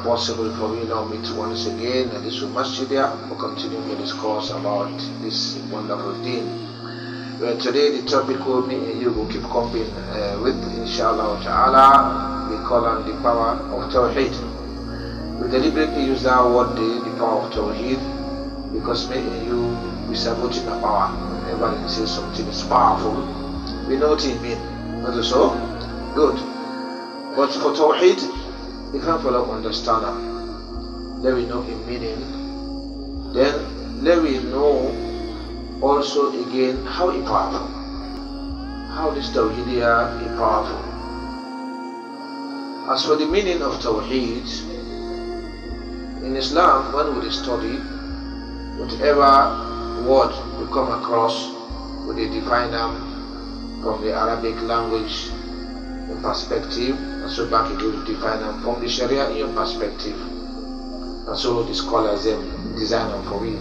possible for me now meet once again at this masjid for continuing to discuss about this wonderful thing. Well, today the topic will me and you will keep comping with, inshallah ta'ala, we call on the power of Tawheed. We deliberately use that word, the power of Tawheed, because me and you, we supporting the power. Whenever they say something is powerful, we know what it means. Not so? Good. But for Tawheed, if I follow understand that, let we know in meaning, then let we know also again how it's powerful. How this Tawheed is powerful. As for the meaning of Tawheed, in Islam, when we study, whatever word we come across, we define them from the Arabic language in perspective, and so back again we define them from the Sharia in perspective, and so the scholars then design them for we.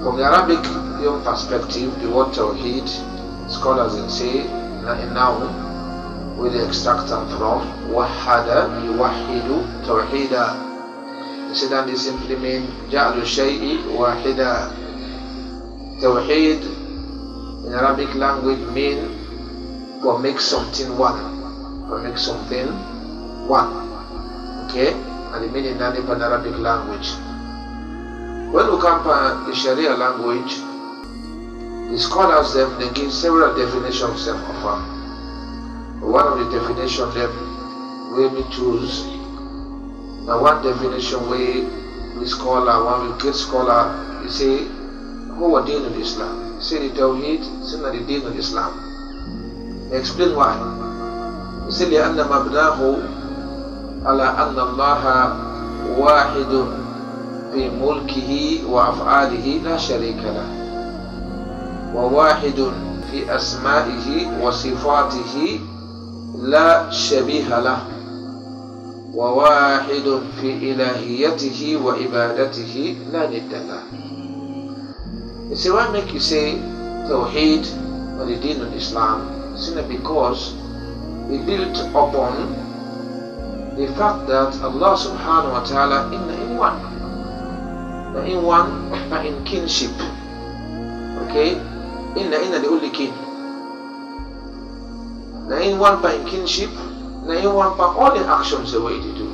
From the Arabic in perspective, the word Tawheed, scholars then say now we extract them from Wahada, Yuwahidu, Tawheeda. They say that they simply mean Ja'lu Shay'i Wahida. Tawheed in Arabic language mean for make something one. For make something one. Okay? And the meaning in Arabic language. When we come to the Sharia language, the scholars them they give several definitions them of them. One of the definitions them we may choose. Now one definition way we scholar, one we get scholar, you say who are deen of Islam? You say the Tawheed, it's not the deen of Islam. Explain why. You say لأن مبناه على أن الله واحد في ملكه وأفعاله لا شريك له وواحد في أسمائه وصفاته لا شبيه له وواحد في إلهيته وعبادته لا ند له. You see why make you say Tawheed or the deen of Islam? It's because it built upon the fact that Allah subhanahu wa ta'ala in one, in kinship. Okay? In the only kin. In one in kinship, in one part all the actions the way they do.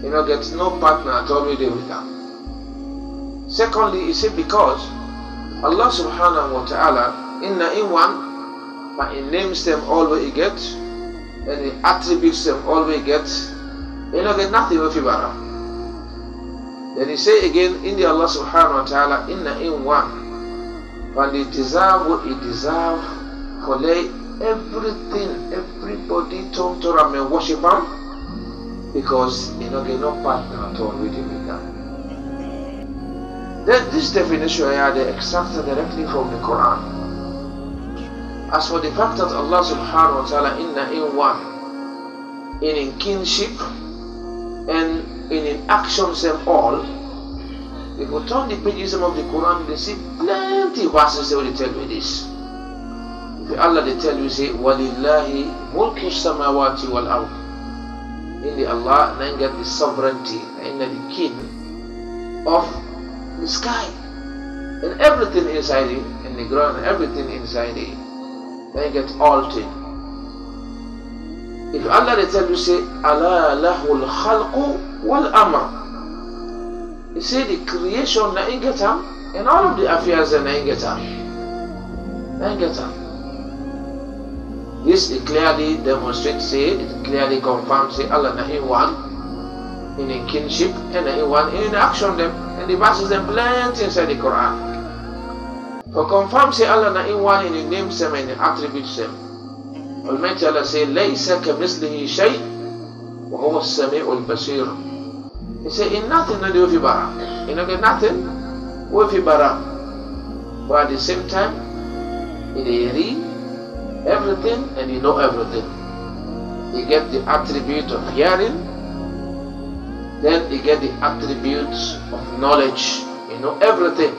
You know, get no partner at all with them. Secondly, he said because Allah subhanahu wa ta'ala in one, but in names them all what he gets, and he attributes them all what he gets, you know, get nothing with Ibara. Then he say again in the Allah subhanahu wa ta'ala in one, when they deserve what he deserve for lay everything, everybody turn to him and worship him, because you know get no partner at all with him with them. Then this definition here they extracted directly from the Quran. As for the fact that Allah subhanahu wa ta'ala in one, in kinship and in actions and all, if we turn the pages of the Quran, they see plenty of verses that will tell you this. If Allah they tell you say, وَلِلَّهِ مُلْكُ السَّمَاوَاتِ وَالْأَرْضِ. In the Allah, then get the sovereignty, and the king of the sky and everything inside it, and the ground and everything inside it, then get all things. If Allah they tell you say ala lahul khalqu wal amr, you say the creation na ingeta and all of the affairs na ingeta. This it clearly demonstrates, say it clearly confirms, say Allah na in one, in kinship, and in one in action them. And the verses them plenty inside the Quran. For confirm say Allah na in one in the names them and the attributes them. Almighty Allah say, Laysa kamithlihi shay wa huwa as-sami'ul basir. He say in nothing na do fi bara. You know get nothing with fi bara. But at the same time, he read everything and he know everything. He get the attribute of hearing. Then you get the attributes of knowledge. You know everything.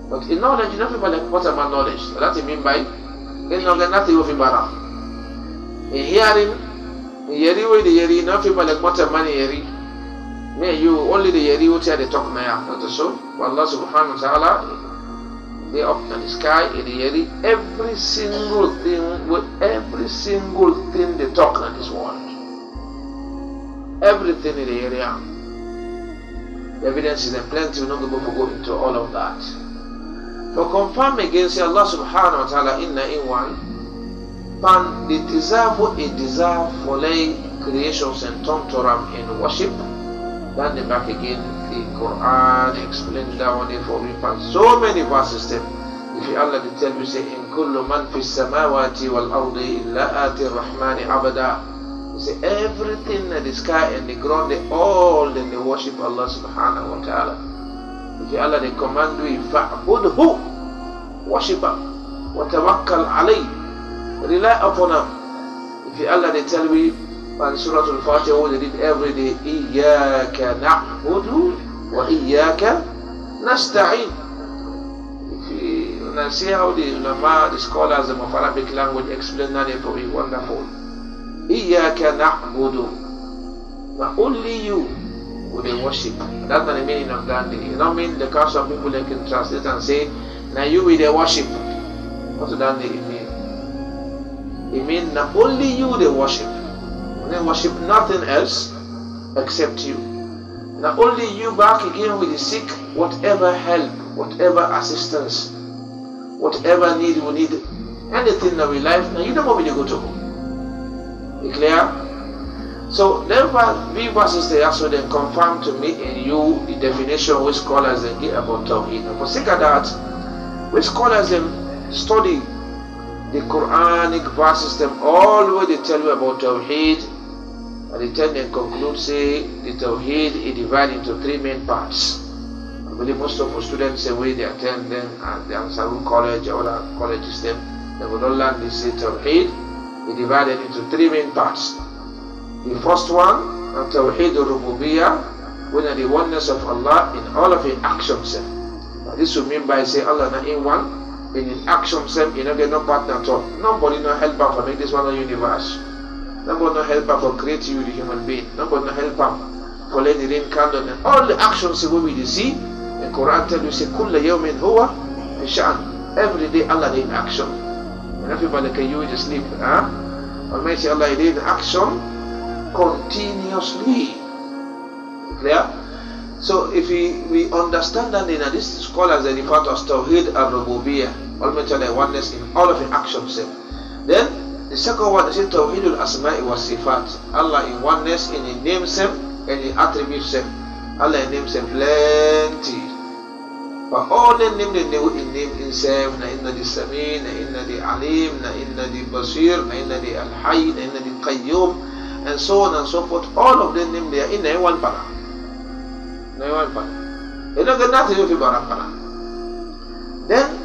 But in knowledge, you don't feel like what am I knowledge? So that's what I mean by you know nothing of in hearing, you don't feel like what am I hearing? Me you only the yeri what they talk maya, not so. Allah subhanahu wa ta'ala, they up in the sky in the yeri, every single thing they talk in this world. Everything in the area. The evidence is in plenty, we're not going to go into all of that. For confirm against Allah subhanahu wa ta'ala inna in one, pan the deserve for lay creations and turn to Ram in worship. Then the back again, the Quran explains that one for we find so many verses them. If you Allah tell you say in kullu man fi samawati wal ardi illa ati rahmani abada. You say everything in the sky and the ground, they all then they worship Allah subhanahu wa ta'ala. If you Allah they command you fa'budhu, worship Him, wa tawakkal alayhi, rely upon Him. If you Allah they tell you and Surah Al-Fatiha what they did every day, Iyyaka na'budu wa Iyyaka nasta'in. If you see how the ulama, the scholars of Arabic language explain that for you, wonderful. Iyyaka na'budu. Now only you will they worship. That's not the meaning of that. You know mean the cause of people they can translate and say, now you will they worship. What does that mean? It means not only you they worship. They worship nothing else except you. Not only you back again with the sick, whatever help, whatever assistance, whatever need we need, anything in our life, now you don't want me to go to. You clear? So therefore, we verses there so then confirm to me and you the definition which scholars then give about Tawheed. And for sake of that, which scholars then study the Quranic verses them all the way they tell you about Tawheed. And they tell and conclude say the Tawheed is divided into three main parts. I believe most of our students say when they attend them at the Ansarul College or other colleges them, they will not learn this say Tawheed is divided into three main parts. The first one, Tawheed al-Rububiyyah, when the oneness of Allah in all of His actions. Now, this will mean by say Allah not in one, in His actions, you know get no partner at all. Nobody no helper for make this one a universe. Nobody no helper for creating you the human being. Nobody no helper for letting the rain candle and all the actions we will see. The Quran tells you say kulla yawmin huwa fi sha'n. Every day Allah in action. And everybody can you just sleep. Almighty Allah is in action continuously. Clear? So if we understand that in this scholars they refer to as Tawheed al-Rububiyyah, Almighty Allah oneness in all of His actions. Then the second one is Tawheed al-Asma'i wa Sifat. Allah in oneness in His names and His attributes. Allah in names plenty. But all the names they know in name Himself, na inna the Sami, na inna the Alim, na inna the Basir, na inna the Al-Hayy, na inna the Qayyum, and so on and so forth. All of them names they are in one para. No one para. You don't get nothing if you para. Then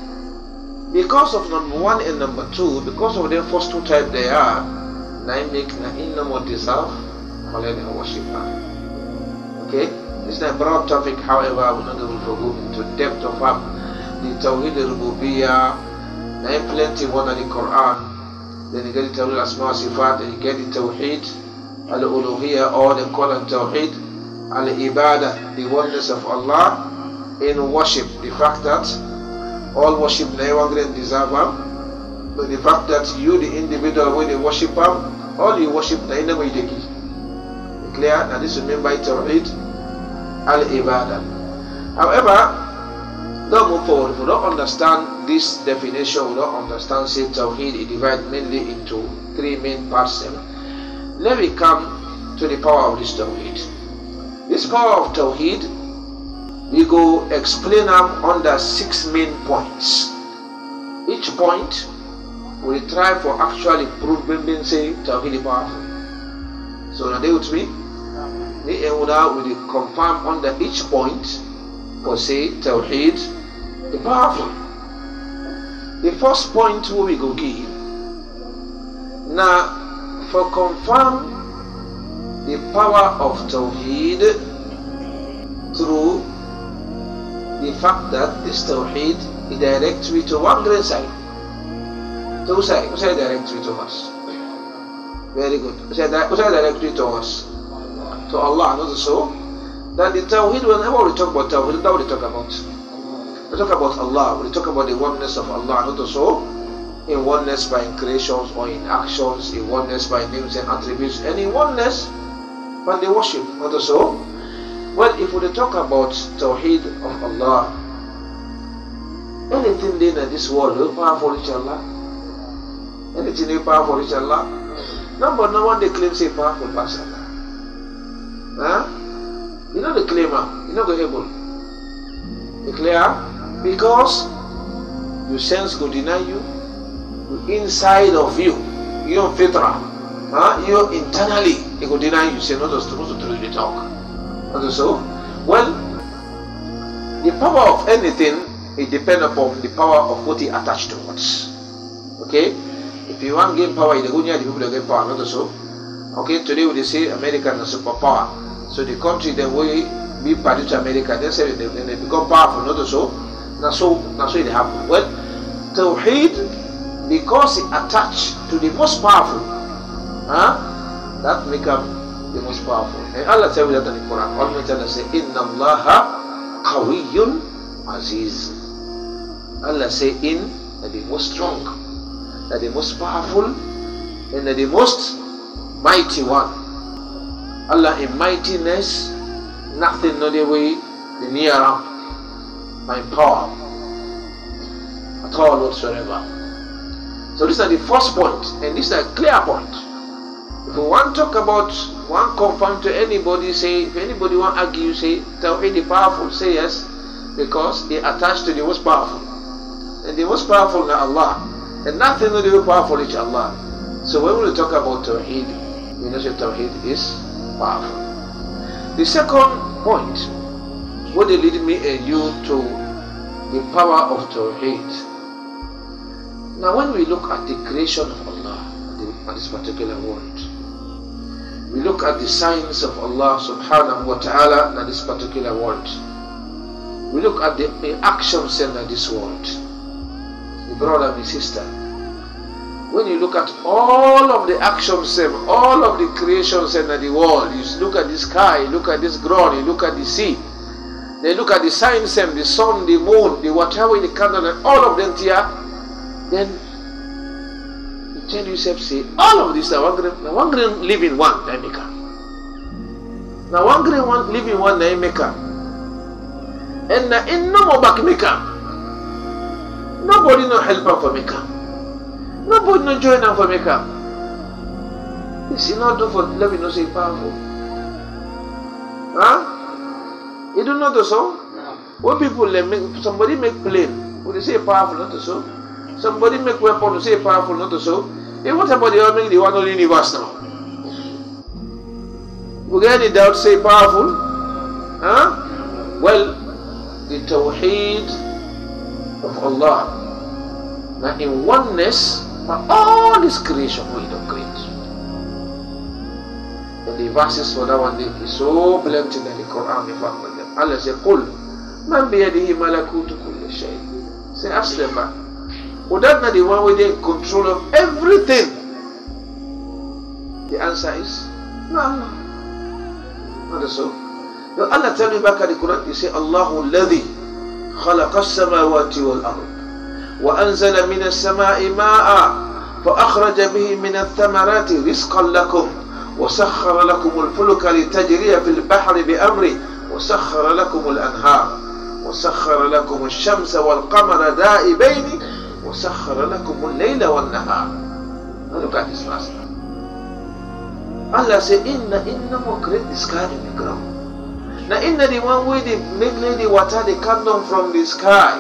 because of number one and number two, because of the first two types they are, na make na inna more deserve, Malay worship. Okay? It's a broad topic, however, we're not going to go into depth of the Tawheed al-Rububiyyah. There are plenty one in the Quran. Then you get the Tawheed al-Asma' Sifat, and you get the Tawheed al-Uluhiyyah, or they call it Tawheed al-Ibadah, the oneness of Allah in worship. The fact that all worship no one deserve Him, but the fact that you, the individual, when they worship Him, all you worship na inna way deki. Clear? Now this is meant by Tawheed al-Ibadah. However, don't move forward. If we don't understand this definition, we don't understand say Tawheed is divided mainly into three main parts. Let me come to the power of this Tawheed. This power of Tawheed, we go explain them under 6 main points. Each point we try for actually proving say Tawheed is powerful. So now they with me. We will confirm under each point for say Tawheed the powerful. The first point we go give now for confirm the power of Tawheed through the fact that this Tawheed is directly to one great side. Two sides. Who say directly to us? Very good. Who say directly to us? To Allah, not so. That the Tawheed, whenever we talk about Tawheed, what we talk about? We talk about Allah, we talk about the oneness of Allah, not also in oneness by creations or in actions, in oneness by names and attributes, and in oneness by the worship, not also. Well, if we talk about Tawheed of Allah, anything in this world is powerful each Allah. Anything is powerful each Allah. No one they claim say powerful past Allah. Huh? You know the claimer, you know the able. You clear? Because your sense go deny you, inside of you, your fitra, you internally, it go deny you. Say not supposed to truly talk. And so, well, the power of anything, it depends upon the power of what it attached to what. Okay? If you want to gain power, you go near the people that get power, not so. Okay, today we say America is a superpower. So the country then will be party to America, then say they become powerful, not so. Now so it happens. Well, Tawheed, because it attached to the most powerful, that make up the most powerful. And Allah says that in the Quran. Almighty Allah says, Inna Allaha Qawiyyun Aziz. Allah say in that the most strong, that the most powerful, and that the most mighty one. Allah in mightiness, nothing no the way the near by power at all whatsoever. So these are the first point, and this is a clear point. If we want to talk about one confirm to anybody, say if anybody want to argue, say Tawheed is powerful, say yes, because it attached to the most powerful. And the most powerful is Allah. And nothing will be powerful is Allah. So when we talk about Tawheed, we know that Tawheed is powerful. The second point, what they lead me and you to the power of Tawheed. Now when we look at the creation of Allah at this particular world, we look at the signs of Allah subhanahu wa ta'ala at this particular world. We look at the actions in this world. The brother and sister, when you look at all of the actions, all of the creations in the world, you look at the sky, you look at this ground, you look at the sea, then look at the signs, the sun, the moon, the whatever, the candle, and all of them here, then you tell yourself, say, all of this, now one green live in one, they make up. Now one green one live in one, they make up. And now in no more back make up. Nobody no help her for make up. Nobody no join her for make up. This is not do for love, you know, say powerful. Huh? You don't know the song? When people make, somebody make plane, would they say powerful, not the so? Somebody make weapon, to say powerful, not the so? And what about the make the one only universe now? We get any doubt, say powerful? Huh? Well, the Tawheed of Allah, now in oneness, all this creation we don't create. And the verses for that one day is so plenty in the Quran. Allah says, "Qul man biyadihi malakutu kulli shay." Say, ask them back. Well, that's not the one where they're in control of everything. The answer is no. Not so. Now Allah tell you back at the Quran, He say, Allahu alladhi khalaqa as-samawati wal-ard wa anzala min as-sama'i ma'a fa akhraja bihi min ath-thamarati rizqan lakum wa sakhkhara lakum al-fulka litajriya fil bahri bi amri wa sakhkhara lakum al-anhar wa sakhkhara lakum ash-shamsa wal-qamara da'ibayn wa sakhkhara lakum al-layla wan-nahar. Now look at this verse. Allah say, Inna more create the sky and the ground. Now, inna the one way they make the water, they come down from the sky.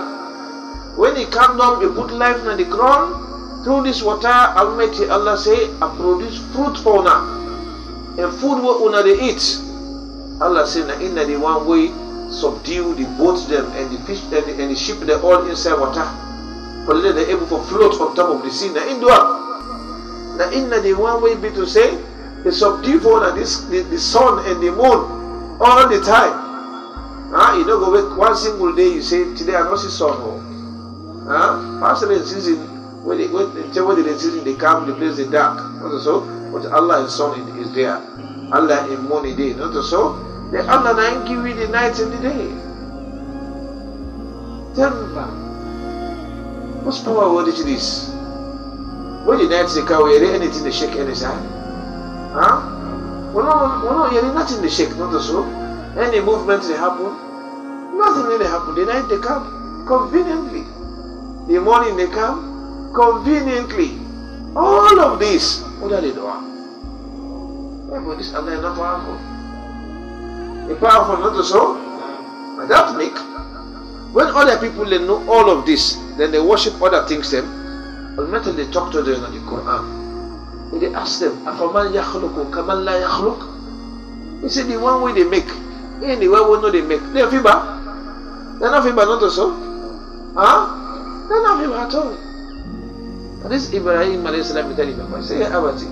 When they come down, they put life in the ground. Through this water, Almighty Allah say, I produce fruit for una. And food what una they eat. Allah say, now inna the one way subdue the boats them and the fish and the ship they all inside water. But then they're able to float on top of the sea. Now inna the one way be to say, they subdue for the sun and the moon all the time. You don't go back one single day, you say, today I don't see sun. Pastor in season, when the season they come, the place is dark. Not so, but Allah and sun is there. Allah in morning day, not so. The Allah now give you the night and the day. Tell me, what's power what it is? When the night say, can we hear anything they shake any side? Huh? We're not hearing nothing they shake, not so. Any movement they happen, nothing really happen. The night they come conveniently. The morning they come conveniently. All of this, what are they doing? Yeah, but this Allah is not powerful. He's powerful, not so. But that make when other people they know all of this, then they worship other things them. Ultimately they talk to them in the Quran. And they ask them, "Afaman yakhluqu kaman la yakhluq?" He said the one way they make, any way we know they make. They're fiba. They're not fiba, not so. Huh? They're not fiba at all. And this Ibrahim alayhi salam tell him, I say, Abati,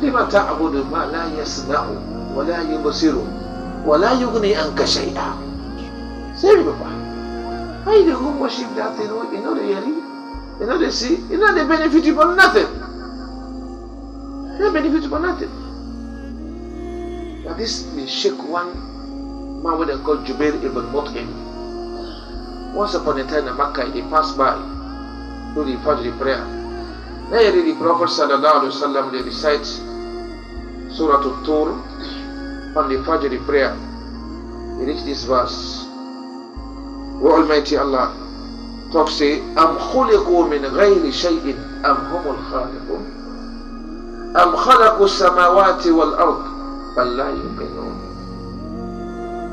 lima ta'budu ma la yasma'u wa la yubsiru wa la yughni anka shay'a. Say, Papa, why you go worship that thing? You know they hear, you know they see, you know they benefit you from nothing. They benefit you from nothing. Now this will shake one man what they call Jubair ibn Mut'im. Once upon a time in Makkah, he passed by to the Fajr prayer. There the Prophet sallallahu alaihi wasallam they recite Surah Al-Tur on the Fajr prayer. He reached this verse. Wa Almighty Allah talks say, Am khuliqu min ghayri shay'in am humul khaliqun am khalaqu samawati wal ard bal la yuqinun.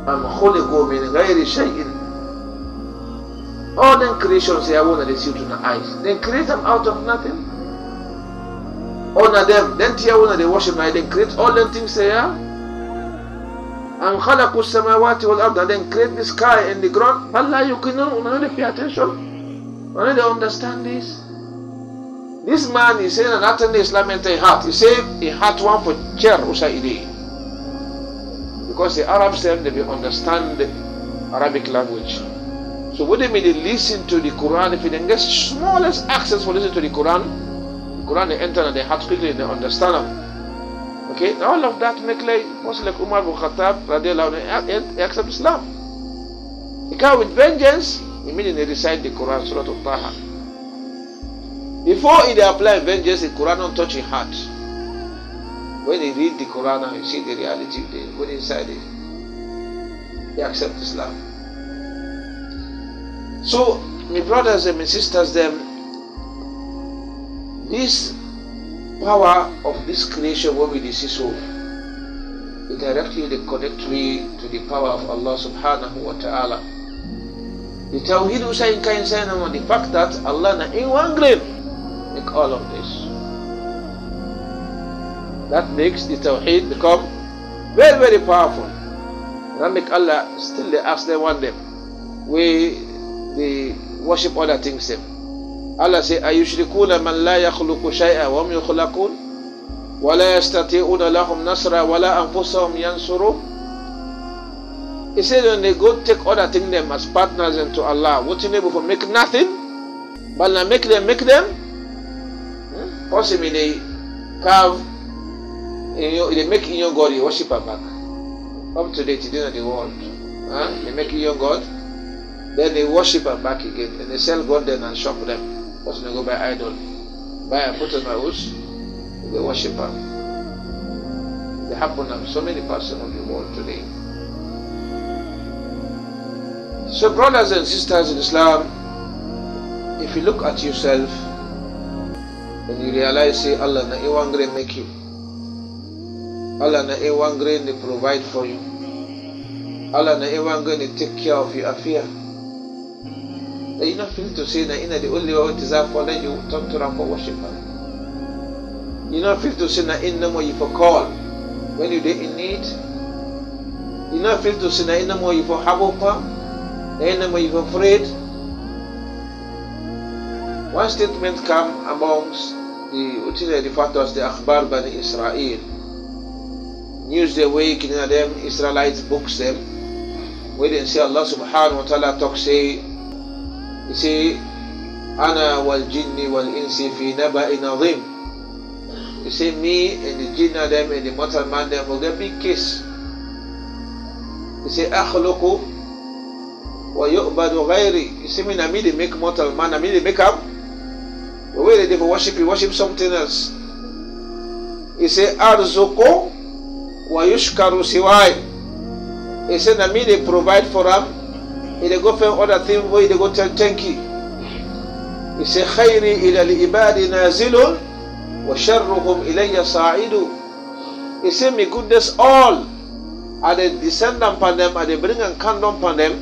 Am khuliqu min ghayri shay'in. All them creations they want to see to the eyes. They create them out of nothing. Honor them. Then they worship them. They create all them things they are. And خلقوا السماوات والأرض. And then create the sky and the ground. Allah, you cannot pay attention. When they understand this. This man is saying an attend Islam into heart. He said he had one for chair usaidi. Because the Arabs them they understand the Arabic language. So when they listen to the Quran, if they get smallest access for listening to the Quran they enter and they heart quickly and they understand them. Okay, all of that make like Umar bin Khattab radiallahu anhu accept Islam. He come with vengeance, immediately recite the Quran, Surah Al-Taha. Before he apply vengeance, the Quran don't touch his heart. When he read the Quran and you see the reality, they go inside it. He accept Islam. So, my brothers and my sisters, this power of this creation what we see so, it directly connect me to the power of Allah subhanahu wa ta'ala. The Tawheed Usain Kain saying on the fact that Allah na in one grain make all of this. That makes the Tawheed become very, very powerful. That make Allah still they ask them one day where they worship other things them. Allah say, Ayushrikuna man la yakhluqu shay'a wa hum yukhlaqun wa la yastati'una lahum nasra wa la anfusahum yansuru. He said when they go take other things them as partners into Allah, what you able to make nothing, but now make them. Possibly they carve, they make in your God, you worship her back. Up to date, you know the world. They make in your God, then they worship her back again, and they sell God then and shop them. Also they go buy idol, buy and put on my house, they worship her. They happen in so many parts of the world today. So brothers and sisters in Islam, if you look at yourself and you realize say Allah na one grain make you, Allah na one grain they provide for you, Allah na one grain they take care of your affair. You not feel to say that the only way to deserve for them you talk to them for worship. You not feel to say that in no more you for call when you in need. You not feel to say that in no more you for have hope, in no more you for afraid. One statement come amongst the factors the Akhbar Bani Israel. News the way them Israelites books them where they say Allah subhanahu wa ta'ala talk say he say, Ana wal jinni wal insi fi naba'in azim. He say, me and the jinn them and the mortal man them will get big case. say, أخلق ويؤبد غيري. You see me, I mean they make mortal man, I mean they make up. The way they worship, you worship something else. He say, Arzuko wa yushkaru siwai. He said, I mean they provide for them. He they go for other things where they go tell thank you. He say, Khayri ila li ibadi nazilun wa sharruhum ilayya sa'idu. He say, me goodness all are they descend upon them, are they bring and come down upon them.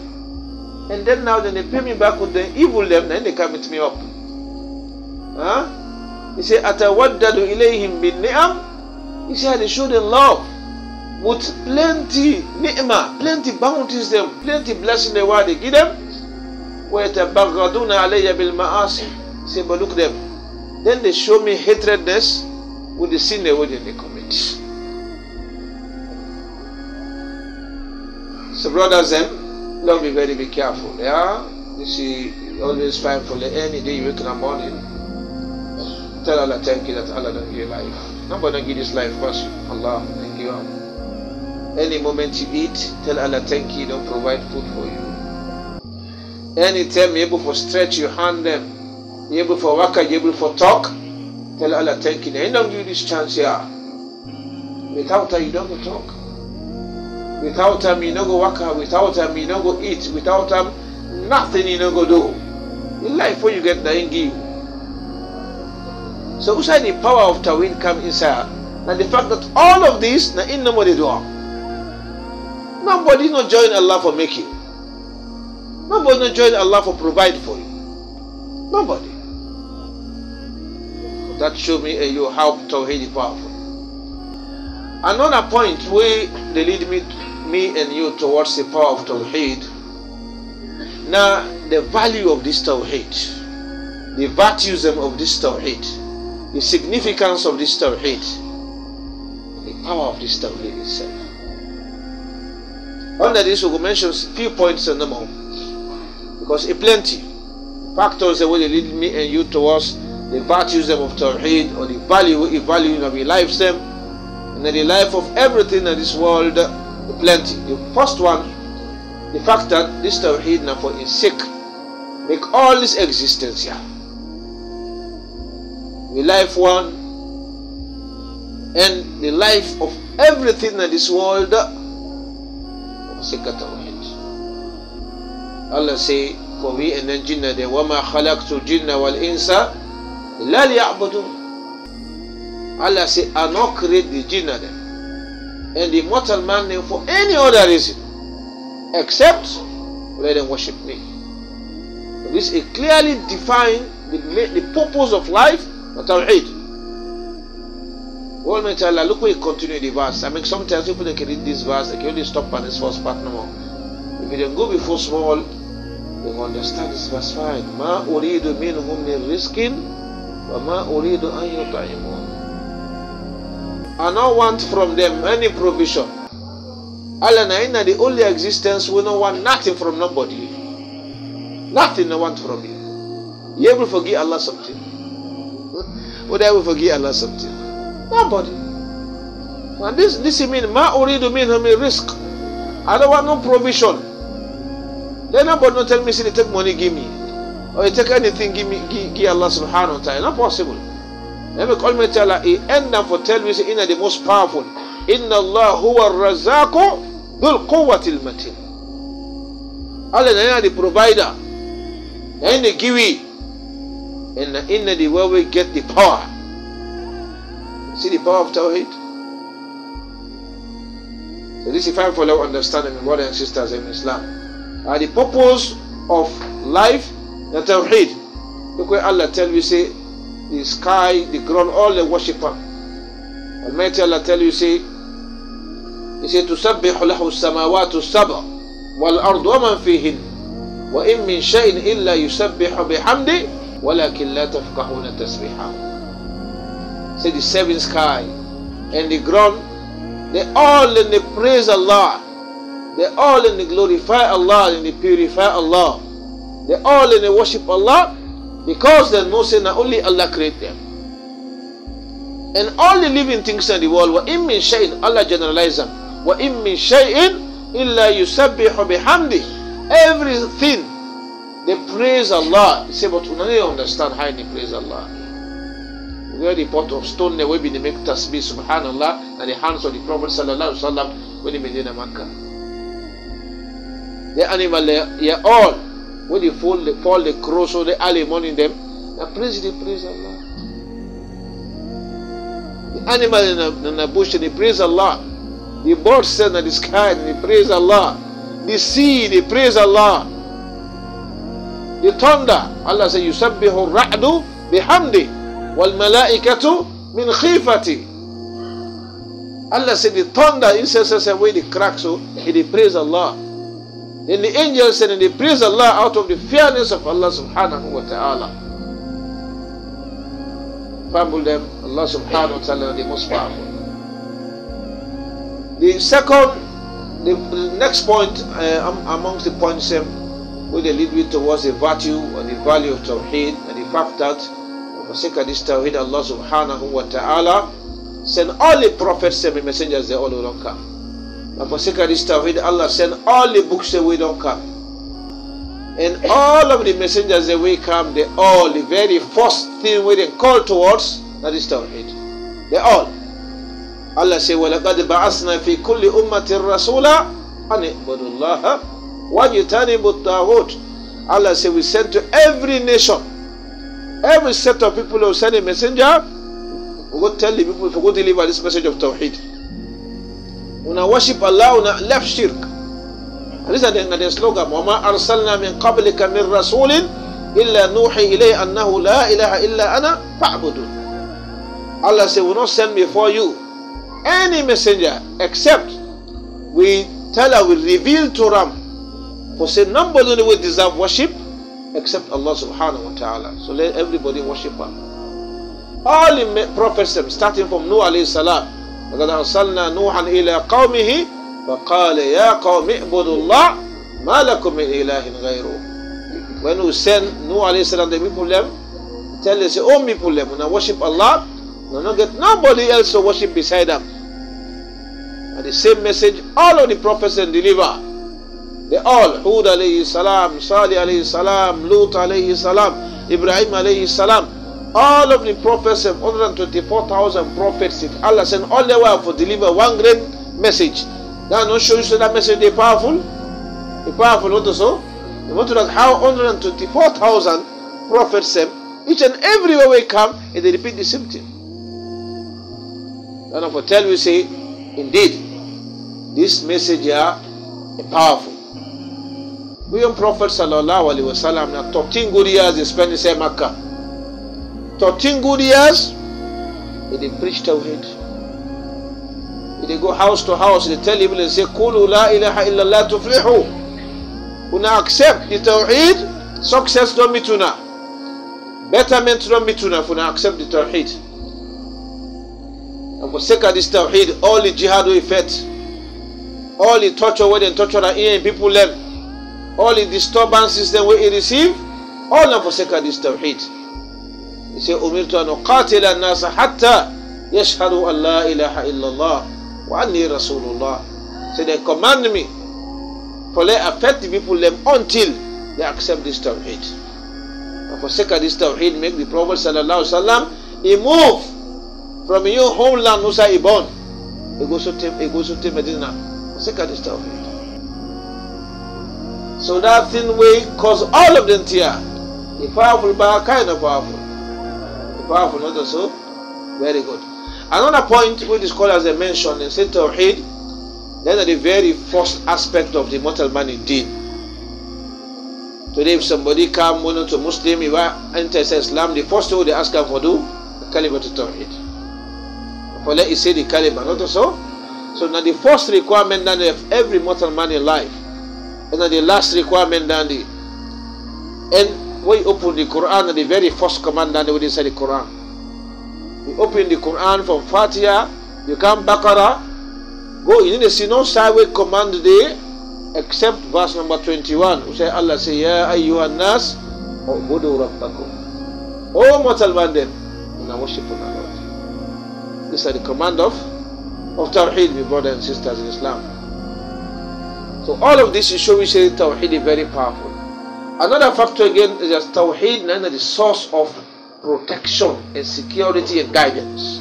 And then now they pay me back with the evil them, then they come with me up. Huh? He said, Atawaddadu ilayhim bin ni'am. He said, they show them love with plenty ni'mah, plenty bounties them, plenty blessing the world they give them. وَيَتَبَغَّضُونَ عَلَيَّ بِالْمَعَاصِ. Say, but look them. Then they show me hatredness with the sin they commit. So brothers then, don't be very careful. Yeah? You see, always find for any day you wake in the morning. Tell Allah thank you that Allah don't give you life. Nobody don't give this life first. Allah, thank you. Any moment you eat, tell Allah thank you, don't provide food for you. Anytime you're able to stretch your hand them, you're able for work, you're able for talk, tell Allah thank you. They don't give you this chance here. Without her, you don't go talk. Without him, you don't go work out. Without him, you don't go eat. Without him, nothing you don't go do. In life, when you get the give. So, inside the power of Tawheed come inside. And the fact that all of this, na in nobody do. Nobody not join Allah for making. Nobody not join Allah for provide for you. Nobody. That show me you how Tawheed is powerful. Another point where they lead me and you towards the power of Tawheed. Now, the value of this Tawheed, the virtues of this Tawheed, the significance of this Tawheed, the power of this Tawheed itself. Under this, we will mention a few points in the moment, because it's plenty factors that will lead me and you towards the virtues of Tawheed, or the value of our lives them, and the life of everything in this world. Plenty. The first one, the fact that this Tawheed now for its sake make all this existence here. The life one and the life of everything in this world for sake of Tawheed. Allah say, for we and then Jinnah de وَمَا خَلَقْتُ الْجِنَّ وَالْإِنسَ إِلَّا لِيَعْبُدُونَ. Allah say, I not create the Jinnah them and the mortal man name for any other reason except let them worship me. So this is clearly define the purpose of life, the Tawheed. Almighty Allah, look where you continue the verse. I mean, sometimes people they can read this verse, they can only stop on this first part no more. If you don't go before small, they will understand this verse fine. Ma uridu minhum min rizqin wa ma uridu an yut'imun. I don't want from them any provision. Allah na the only existence we don't want nothing from nobody. Nothing I want from you. You ever forgive Allah something? Would I ever forgive Allah something? Nobody. And this means ma uridu minhum min rizq. I don't want no provision. Then nobody don't tell me say they take money give me, or you take anything give Allah subhanahu wa ta'ala. Not possible. Let me call me tell her, he end up for tell me say inna the most powerful. Inna Allah huwa ar-razzaqu dhul quwwatil matin. Allah is the provider, and the giver, and inna the where we get the power. See the power of Tawheed. So this is fine for our understanding, my brothers and sisters in Islam. The purpose of life, the Tawheed. Look where Allah tell you say, the sky, the ground, all the worshipper. Almighty Allah tell you say, He said, تُسَبِّحُ لَهُ السَّمَاوَاتُ السَّبْعُ وَالْأَرْضُ وَمَنْ فِيهِنْ وَإِنْ مِنْ شَيْءٍ إِلَّا يُسَبِّحُ بِحَمْدِهِ وَلَكِنْ لَا تَفْقَهُونَ تَسْبِحَهُ. Say the seven sky and the ground, they all in the praise Allah. They all in the glorify Allah and the purify Allah. They all in the worship Allah. Because they know say not only Allah create them. And all the living things in the world, وَإِن مِّن شَيْءٍ, Allah generalize them. وَإِن مِّن شَيْءٍ إِلَّا يُسَبِّحُ بِحَمْدِهِ. Everything, they praise Allah. He said, but we don't understand how they praise Allah. Where the pot of stone, they will be the make tasbih, subhanallah, and the hands of the Prophet sallallahu alaihi wasallam when he made in Makkah. The animal, they all, when they fall the crows or the early morning them, they praise Allah. The animal in the bush, they praise Allah. The birds send in the sky, they praise Allah. The sea, they praise Allah. The thunder, Allah says, يُسَبِّحُ الرَّعْدُ بِحَمْدِهِ وَالْمَلَائِكَةُ مِنْ خِيفَتِهِ. Allah said the thunder incesses away the cracks, so they praise Allah. Then the angels said, and they praise Allah out of the fearness of Allah subhanahu wa ta'ala. Fumble them, Allah subhanahu wa ta'ala, the most powerful. The second, the next point amongst the points where they lead me towards the virtue or the value of Tawheed, and the fact that for sake of this Tawheed, Allah subhanahu wa ta'ala send all the prophets and the messengers, they all don't come. And for sake of this Tawheed, Allah send all the books that we don't come. And all of the messengers that we come, they all, the very first thing we they call towards, that is Tawheed. They all. Allah say, وَلَقَدْ بَعَثْنَا فِي كُلِّ أُمَّةٍ رَسُولًا أَنِ اعْبُدُوا اللَّهَ وَاجْتَنِبُوا الطَّاغُوتَ. Allah say, we send to every nation, every set of people who send a messenger, we go tell the people, if we go deliver this message of Tawheed. Una worship Allah, una left shirk. And this is the slogan, وَمَا أَرْسَلْنَا مِنْ قَبْلِكَ مِنْ رَسُولٍ إِلَّا نُوحِي إِلَيْهِ أَنَّهُ لَا إِلَهَ إِلَّا أَنَا فَاعْبُدُونِ. Allah said, we will not send before you any messenger except we tell her, we reveal to them, for say nobody will deserve worship except Allah subhanahu wa ta'ala. So let everybody worship her. All the prophets, starting from Nuh alayhi salam, لَقَدْ أَرْسَلْنَا نُوحًا إِلَىٰ قَوْمِهِ فَقَالَ يَا قَوْمِ اعْبُدُوا اللَّهَ مَا لَكُمْ مِنْ إِلَٰهٍ غَيْرُهُ. When we send Nuh alayhi salam, the people them, tell them, say, oh people them, when I worship Allah, no, not get nobody else to worship beside them. And the same message all of the prophets and deliver. They all, Hud alayhi salam, Salih alayhi salam, Lut alayhi salam, Ibrahim alayhi salam, all of the prophets, 124,000 prophets, Allah sent all the way for deliver one great message. That not show you so that message they powerful? They powerful not so? You want to know how 124,000 prophets, each and every way we come, and they repeat the same thing. And I will tell you, say, indeed, this message here is powerful. We on Prophet sallallahu alaihi wasallam now 13 good years they spent in Makkah. 13 good years, they preach Tawheed. They go house to house, they tell people and say, Qulu la ilaha illallah tuflihu. Una accept the Tawheed, success don't be tuna. Betterment don't be tuna, if una accept the Tawheed. And for sake of this Tawheed, all the jihad we fight, all the torture where they torture the ear people learn, all the disturbances that we receive, all of for sake of this Tawheed. He said, Umirtu an uqatila an-nasa hatta yashhadu an la ilaha illallah wa anni rasulullah. So they command me for let affect the people them until they accept this Tawheed. And for sake of this Tawheed, make the Prophet sallallahu alaihi wasallam, he move from your homeland, who's he born? He goes to Medina. For sake of this Tawheed. So that thing will cause all of them tear. The powerful, but kind of powerful. The powerful, not so. Very good. Another point which the scholars have mentioned and said Tawheed, then the very first aspect of the mortal man in deen. Today, if somebody come to Muslim, if I enter Islam, the first thing they ask him for do, the kalima to Tawheed. For let you say the kalima, not so. So now the first requirement that of every mortal man in life, and then the last requirement that the, and we open the Quran, and the very first command that we say the Quran. We open the Quran from Fatiha, you come Baqarah, go in the no sideway command day, except verse number 21. We say Allah say, Ya ayyuhan nas, ubudu rabbakum. O mortal man then, now worship our Lord. These are the command of Tawheed, my brothers and sisters in Islam. So all of this is showing say Tawheed is very powerful. Another factor again is that Tawheed is the source of protection and security and guidance.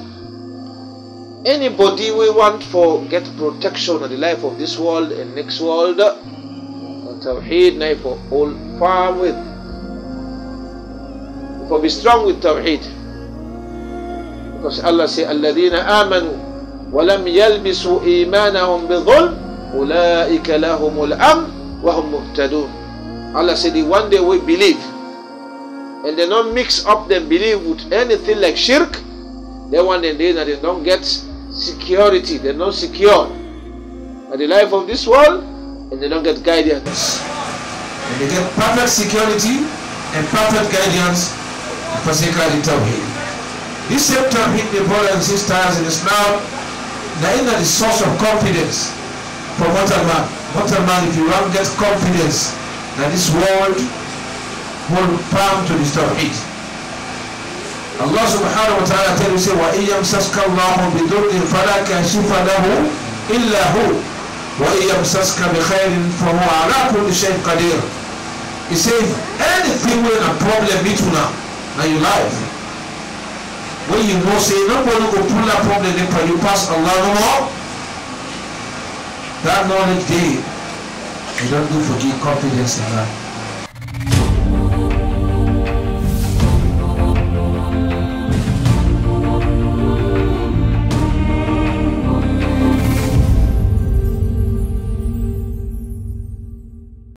Anybody we want for get protection of the life of this world and next world, Tawheed na for all firm with. For be strong with Tawheed. Because Allah say, الَّذِينَ آمَنُوا وَلَمْ يَلْبِسُوا إِيمَانَهُمْ بِظُلْمٍ أُولَٰئِكَ لَهُمُ الْأَمْنُ وَهُمْ مُهْتَدُونَ. Allah said, the one day we believe and they don't mix up their belief with anything like shirk, they one day they don't get security, they're not secure at the life of this world, and they don't get guidance. And they get perfect security and perfect guidance for particularly Tawheed. This same Tawheed, the brothers and sisters in Islam, they are the source of confidence for mortal man. Mortal man, if you want to get confidence that this world will come to this Tawheed. Allah subhanahu wa ta'ala tells you, وَإِن يَمْسَسْكَ اللَّهُ بِضُرٍّ فَلَا كَاشِفَ لَهُ إِلَّا هُوَ وَإِن يَمْسَسْكَ بِخَيْرٍ فَهُوَ عَلَى كُلِّ شَيْءٍ قَدِيرٌ. He says, anything when a problem meet you now in your life, when you know say nobody will pull that problem in for you pass Allah no more, that knowledge day, you don't do forget confidence in that.